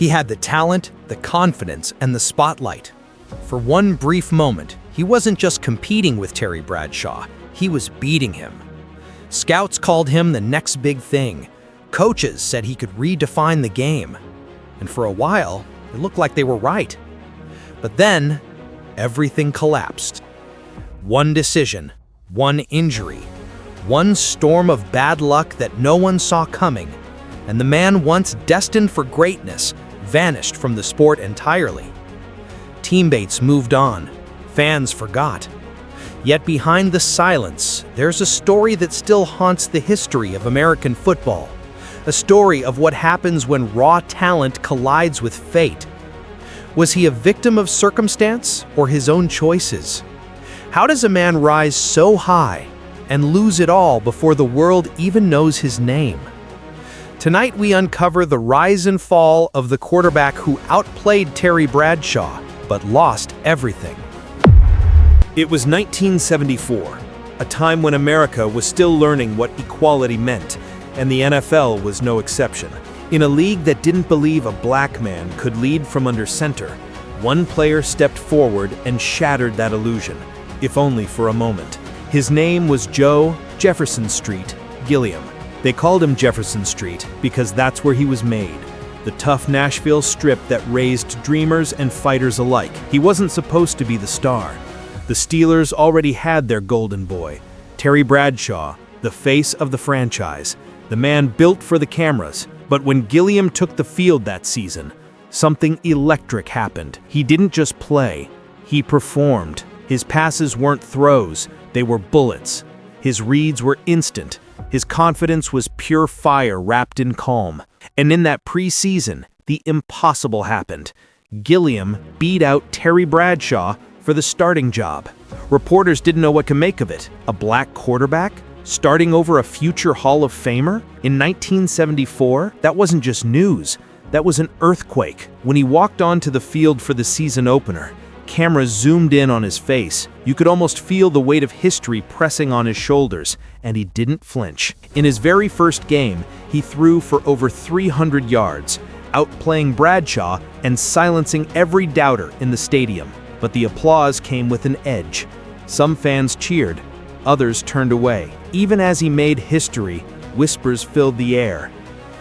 He had the talent, the confidence, and the spotlight. For one brief moment, he wasn't just competing with Terry Bradshaw, he was beating him. Scouts called him the next big thing. Coaches said he could redefine the game. And for a while, it looked like they were right. But then, everything collapsed. One decision, one injury, one storm of bad luck that no one saw coming, and the man once destined for greatness vanished from the sport entirely. Teammates moved on, fans forgot. Yet behind the silence, there's a story that still haunts the history of American football. A story of what happens when raw talent collides with fate. Was he a victim of circumstance or his own choices? How does a man rise so high and lose it all before the world even knows his name? Tonight we uncover the rise and fall of the quarterback who outplayed Terry Bradshaw, but lost everything. It was 1974, a time when America was still learning what equality meant, and the NFL was no exception. In a league that didn't believe a black man could lead from under center, one player stepped forward and shattered that illusion, if only for a moment. His name was Joe Jefferson Street Gilliam. They called him Jefferson Street because that's where he was made, the tough Nashville strip that raised dreamers and fighters alike. He wasn't supposed to be the star. The Steelers already had their golden boy, Terry Bradshaw, the face of the franchise, the man built for the cameras. But when Gilliam took the field that season, something electric happened. He didn't just play, he performed. His passes weren't throws, they were bullets. His reads were instant. His confidence was pure fire wrapped in calm. And in that preseason, the impossible happened. Gilliam beat out Terry Bradshaw for the starting job. Reporters didn't know what to make of it. A black quarterback starting over a future Hall of Famer? In 1974, that wasn't just news. That was an earthquake. When he walked onto the field for the season opener, cameras zoomed in on his face. You could almost feel the weight of history pressing on his shoulders, and he didn't flinch. In his very first game, he threw for over 300 yards, outplaying Bradshaw and silencing every doubter in the stadium. But the applause came with an edge. Some fans cheered, others turned away. Even as he made history, whispers filled the air.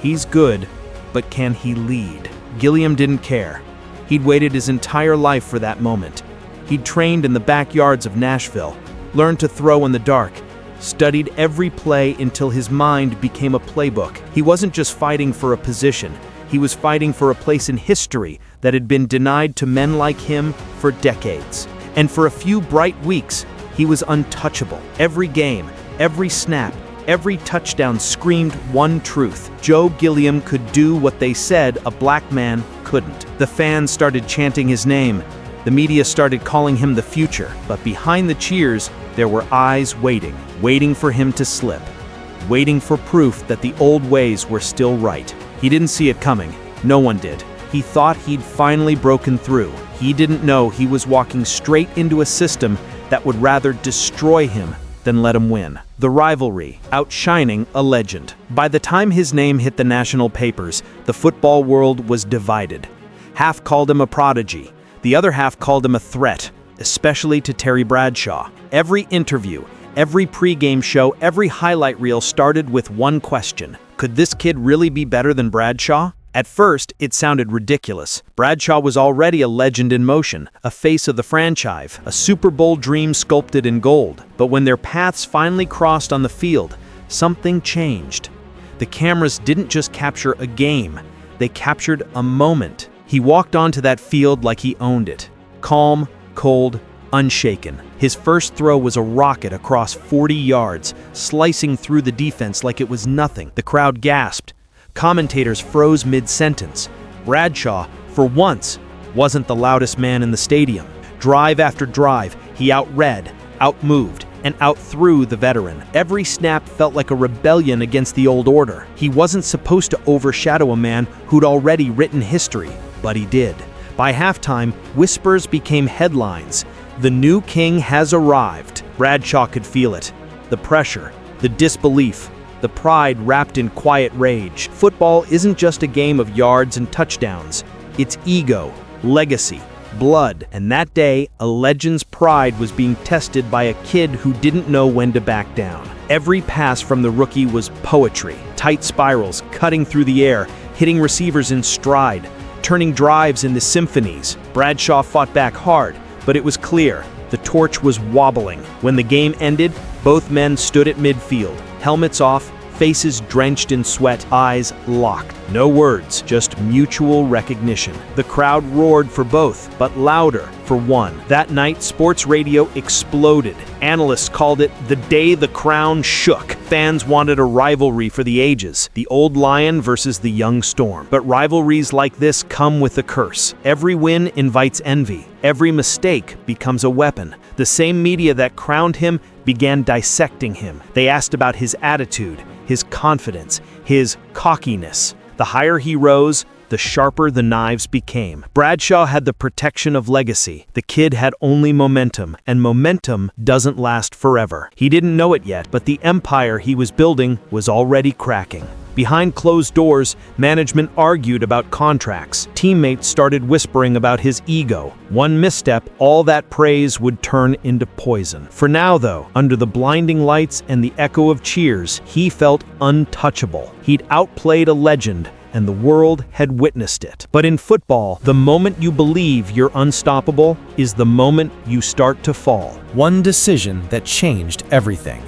He's good, but can he lead? Gilliam didn't care. He'd waited his entire life for that moment. He'd trained in the backyards of Nashville, learned to throw in the dark, studied every play until his mind became a playbook. He wasn't just fighting for a position, he was fighting for a place in history that had been denied to men like him for decades. And for a few bright weeks, he was untouchable. Every game, every snap, every touchdown screamed one truth. Joe Gilliam could do what they said a black man couldn't. The fans started chanting his name. The media started calling him the future. But behind the cheers, there were eyes waiting for him to slip, waiting for proof that the old ways were still right. He didn't see it coming. No one did. He thought he'd finally broken through. He didn't know he was walking straight into a system that would rather destroy him than let him win. The rivalry, outshining a legend. By the time his name hit the national papers, the football world was divided. Half called him a prodigy. The other half called him a threat, especially to Terry Bradshaw. Every interview, every pregame show, every highlight reel started with one question. Could this kid really be better than Bradshaw? At first, it sounded ridiculous. Bradshaw was already a legend in motion, a face of the franchise, a Super Bowl dream sculpted in gold. But when their paths finally crossed on the field, something changed. The cameras didn't just capture a game, they captured a moment. He walked onto that field like he owned it. Calm, cold, unshaken. His first throw was a rocket across 40 yards, slicing through the defense like it was nothing. The crowd gasped. Commentators froze mid-sentence. Bradshaw, for once, wasn't the loudest man in the stadium. Drive after drive, he outread, outmoved, and outthrew the veteran. Every snap felt like a rebellion against the old order. He wasn't supposed to overshadow a man who'd already written history, but he did. By halftime, whispers became headlines. The new king has arrived. Bradshaw could feel it. The pressure, the disbelief, the pride wrapped in quiet rage. Football isn't just a game of yards and touchdowns. It's ego, legacy, blood. And that day, a legend's pride was being tested by a kid who didn't know when to back down. Every pass from the rookie was poetry, tight spirals, cutting through the air, hitting receivers in stride, turning drives into symphonies. Bradshaw fought back hard, but it was clear the torch was wobbling. When the game ended, both men stood at midfield, helmets off, faces drenched in sweat, eyes locked. No words, just mutual recognition. The crowd roared for both, but louder for one. That night, sports radio exploded. Analysts called it the day the crown shook. Fans wanted a rivalry for the ages, the old lion versus the young storm. But rivalries like this come with a curse. Every win invites envy. Every mistake becomes a weapon. The same media that crowned him began dissecting him. They asked about his attitude, his confidence, his cockiness. The higher he rose, the sharper the knives became. Bradshaw had the protection of legacy. The kid had only momentum, and momentum doesn't last forever. He didn't know it yet, but the empire he was building was already cracking. Behind closed doors, management argued about contracts. Teammates started whispering about his ego. One misstep, all that praise would turn into poison. For now, though, under the blinding lights and the echo of cheers, he felt untouchable. He'd outplayed a legend, and the world had witnessed it. But in football, the moment you believe you're unstoppable is the moment you start to fall. One decision that changed everything.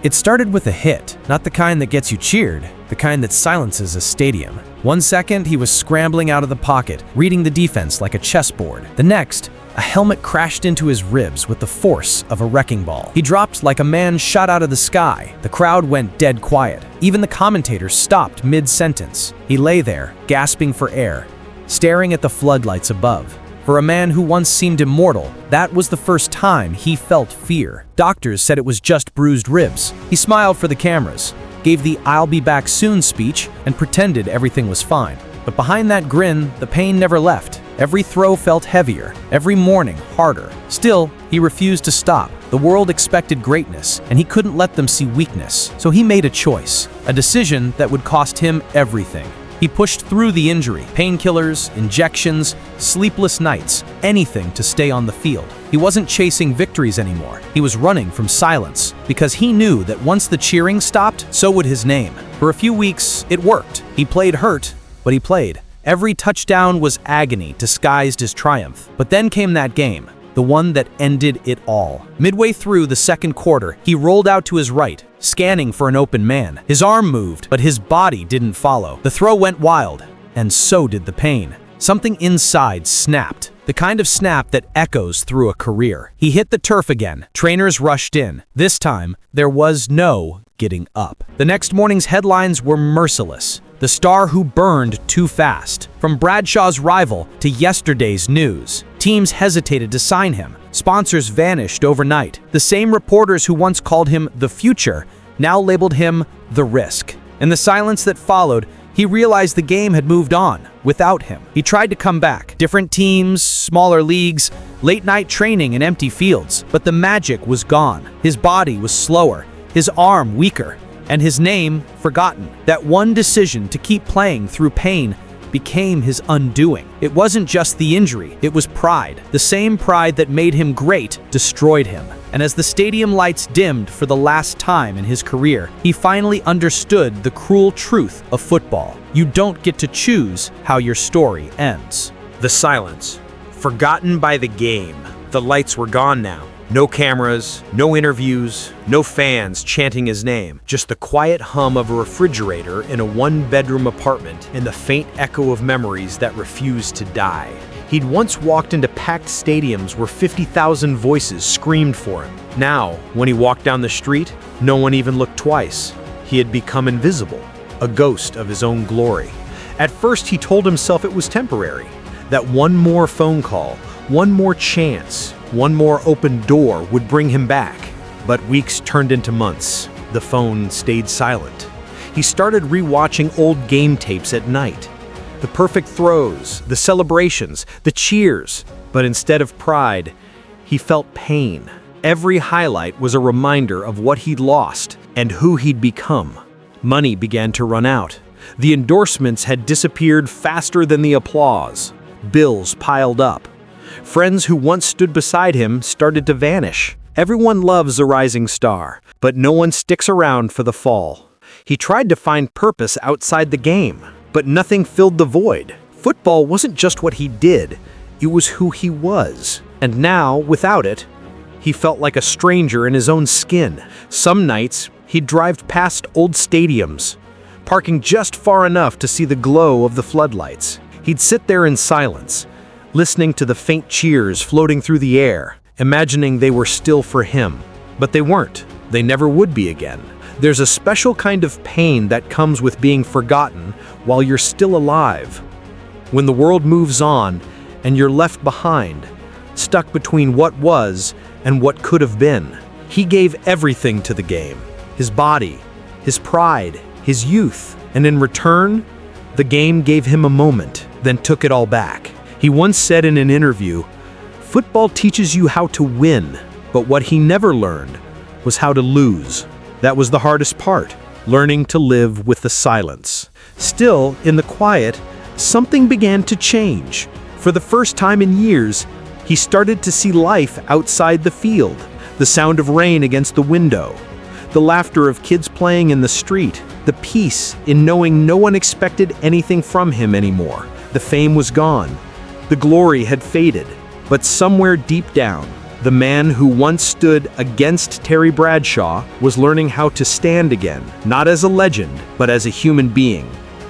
It started with a hit, not the kind that gets you cheered, the kind that silences a stadium. 1 second, he was scrambling out of the pocket, reading the defense like a chessboard. The next, a helmet crashed into his ribs with the force of a wrecking ball. He dropped like a man shot out of the sky. The crowd went dead quiet. Even the commentators stopped mid-sentence. He lay there, gasping for air, staring at the floodlights above. For a man who once seemed immortal, that was the first time he felt fear. Doctors said it was just bruised ribs. He smiled for the cameras, gave the "I'll be back soon" speech, and pretended everything was fine. But behind that grin, the pain never left. Every throw felt heavier, every morning harder. Still, he refused to stop. The world expected greatness, and he couldn't let them see weakness. So he made a choice, a decision that would cost him everything. He pushed through the injury, painkillers, injections, sleepless nights, anything to stay on the field. He wasn't chasing victories anymore. He was running from silence, because he knew that once the cheering stopped, so would his name. For a few weeks, it worked. He played hurt, but he played. Every touchdown was agony disguised as triumph. But then came that game, the one that ended it all. Midway through the second quarter, he rolled out to his right, scanning for an open man. His arm moved, but his body didn't follow. The throw went wild, and so did the pain. Something inside snapped, the kind of snap that echoes through a career. He hit the turf again. Trainers rushed in. This time, there was no getting up. The next morning's headlines were merciless. The star who burned too fast. From Bradshaw's rival to yesterday's news. Teams hesitated to sign him. Sponsors vanished overnight. The same reporters who once called him the future now labeled him the risk. In the silence that followed, he realized the game had moved on without him. He tried to come back. Different teams, smaller leagues, late-night training in empty fields. But the magic was gone. His body was slower, his arm weaker, and his name forgotten. That one decision to keep playing through pain became his undoing. It wasn't just the injury, it was pride. The same pride that made him great destroyed him. And as the stadium lights dimmed for the last time in his career, he finally understood the cruel truth of football. You don't get to choose how your story ends. The silence, forgotten by the game. The lights were gone now. No cameras, no interviews, no fans chanting his name. Just the quiet hum of a refrigerator in a one-bedroom apartment and the faint echo of memories that refused to die. He'd once walked into packed stadiums where 50,000 voices screamed for him. Now, when he walked down the street, no one even looked twice. He had become invisible, a ghost of his own glory. At first, he told himself it was temporary, that one more phone call, one more chance, one more open door would bring him back. But weeks turned into months. The phone stayed silent. He started rewatching old game tapes at night. The perfect throws, the celebrations, the cheers. But instead of pride, he felt pain. Every highlight was a reminder of what he'd lost and who he'd become. Money began to run out. The endorsements had disappeared faster than the applause. Bills piled up. Friends who once stood beside him started to vanish. Everyone loves a rising star, but no one sticks around for the fall. He tried to find purpose outside the game, but nothing filled the void. Football wasn't just what he did, it was who he was. And now, without it, he felt like a stranger in his own skin. Some nights, he'd drive past old stadiums, parking just far enough to see the glow of the floodlights. He'd sit there in silence, listening to the faint cheers floating through the air, imagining they were still for him. But they weren't. They never would be again. There's a special kind of pain that comes with being forgotten while you're still alive. When the world moves on and you're left behind, stuck between what was and what could have been. He gave everything to the game. His body, his pride, his youth. And in return, the game gave him a moment, then took it all back. He once said in an interview, "Football teaches you how to win, but what he never learned was how to lose." That was the hardest part, learning to live with the silence. Still, in the quiet, something began to change. For the first time in years, he started to see life outside the field. The sound of rain against the window, the laughter of kids playing in the street, the peace in knowing no one expected anything from him anymore. The fame was gone. The glory had faded. But somewhere deep down, the man who once stood against Terry Bradshaw was learning how to stand again, not as a legend, but as a human being.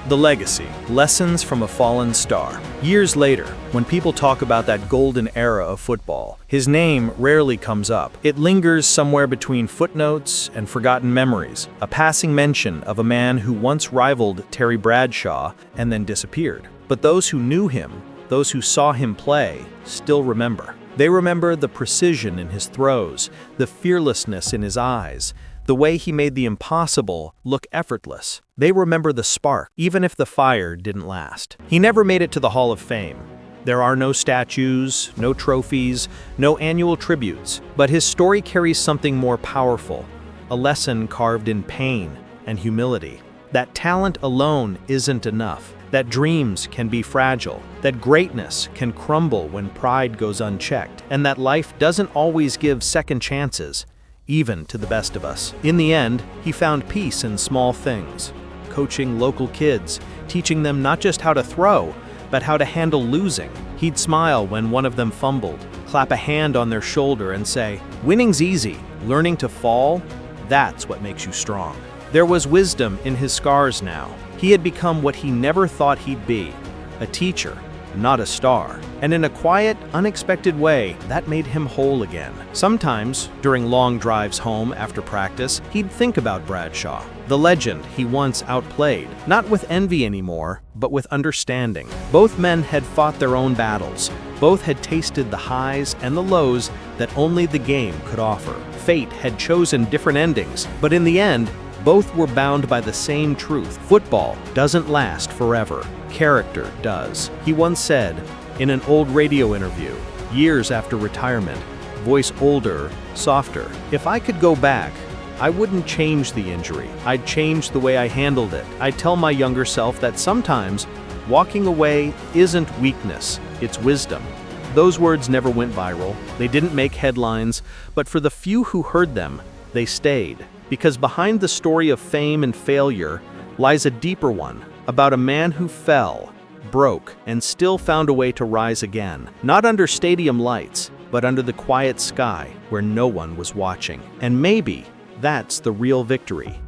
The legacy. Lessons from a fallen star. Years later, when people talk about that golden era of football, his name rarely comes up. It lingers somewhere between footnotes and forgotten memories, a passing mention of a man who once rivaled Terry Bradshaw and then disappeared. But those who knew him, those who saw him play, still remember. They remember the precision in his throws, the fearlessness in his eyes, the way he made the impossible look effortless. They remember the spark, even if the fire didn't last. He never made it to the Hall of Fame. There are no statues, no trophies, no annual tributes, but his story carries something more powerful, a lesson carved in pain and humility. That talent alone isn't enough, that dreams can be fragile, that greatness can crumble when pride goes unchecked, and that life doesn't always give second chances, even to the best of us. In the end, he found peace in small things, coaching local kids, teaching them not just how to throw, but how to handle losing. He'd smile when one of them fumbled, clap a hand on their shoulder and say, "Winning's easy, learning to fall, that's what makes you strong." There was wisdom in his scars now. He had become what he never thought he'd be, a teacher, not a star. And in a quiet, unexpected way, that made him whole again. Sometimes, during long drives home after practice, he'd think about Bradshaw, the legend he once outplayed, not with envy anymore, but with understanding. Both men had fought their own battles. Both had tasted the highs and the lows that only the game could offer. Fate had chosen different endings, but in the end, both were bound by the same truth. Football doesn't last forever. Character does. He once said, in an old radio interview, years after retirement, voice older, softer, "If I could go back, I wouldn't change the injury. I'd change the way I handled it. I'd tell my younger self that sometimes walking away isn't weakness, it's wisdom." Those words never went viral. They didn't make headlines, but for the few who heard them, they stayed. Because behind the story of fame and failure lies a deeper one, about a man who fell, broke, and still found a way to rise again. Not under stadium lights, but under the quiet sky where no one was watching. And maybe that's the real victory.